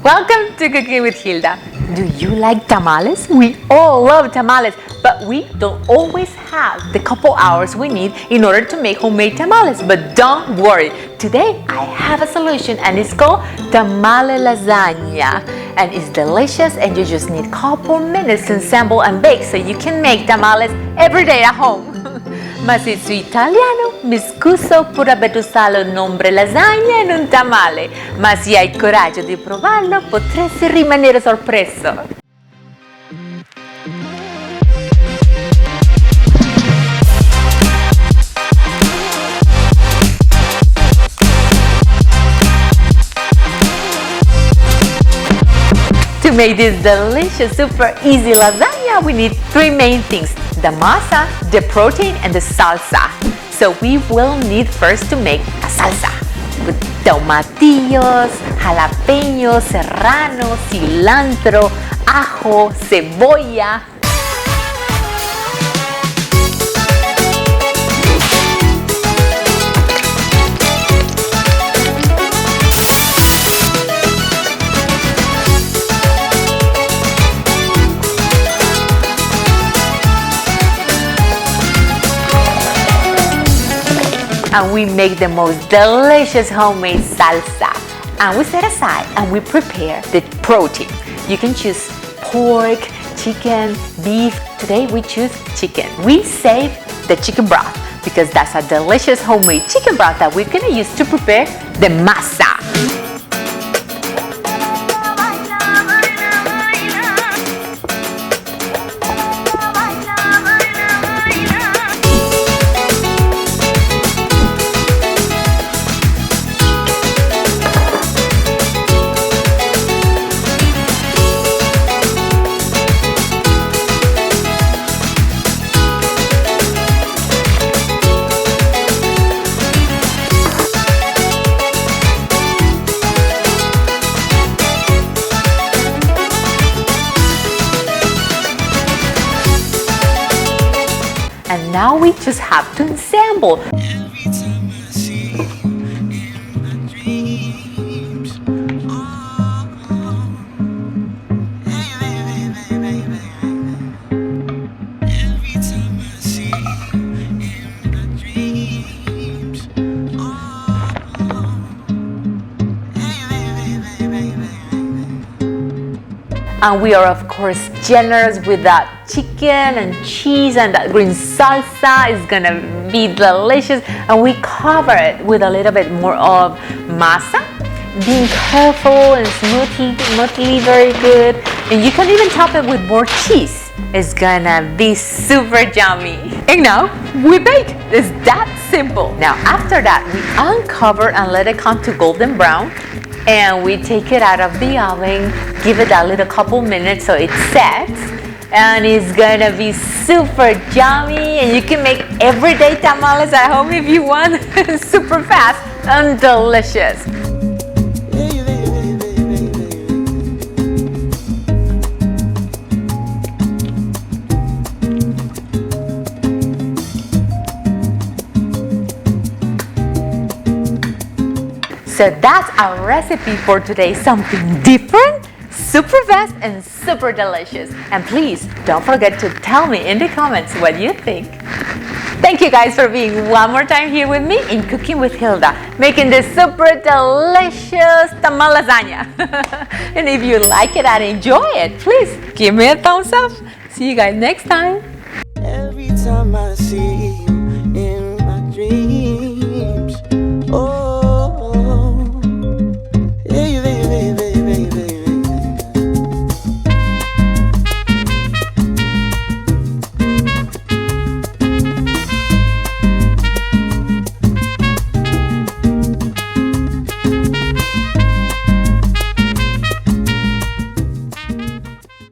Welcome to Cooking with Hilda. Do you like tamales? We all love tamales, but we don't always have the couple hours we need in order to make homemade tamales. But don't worry, today I have a solution and it's called tamale lasagna. And it's delicious and you just need a couple minutes to assemble and bake so you can make tamales every day at home. Ma se su italiano, mi scuso per aver usato il nome lasagna in un tamale, ma se hai il coraggio di provarlo potresti rimanere sorpreso. To make this delicious, super easy lasagna, we need three main things: the masa, the protein, and the salsa. So we will need first to make a salsa with tomatillos, jalapeños, serrano, cilantro, ajo, cebolla. And we make the most delicious homemade salsa. And we set aside and we prepare the protein. You can choose pork, chicken, beef. Today we choose chicken. We save the chicken broth because that's a delicious homemade chicken broth that we're gonna use to prepare the masa. And now we just have to assemble. And we are of course generous with that chicken and cheese, and that green salsa is gonna be delicious. And we cover it with a little bit more of masa, being careful and smoothly very good. And you can even top it with more cheese. It's gonna be super yummy. And now we bake. It's that simple. Now after that we uncover and let it come to golden brown. And we take it out of the oven, give it a little couple minutes so it sets, and it's gonna be super yummy. And you can make everyday tamales at home if you want. Super fast and delicious. So that's our recipe for today. Something different, super fast, and super delicious. And please don't forget to tell me in the comments what you think. Thank you guys for being one more time here with me in Cooking with Hilda, making this super delicious tamal lasagna. And if you like it and enjoy it, please give me a thumbs up. See you guys next time. Every time I see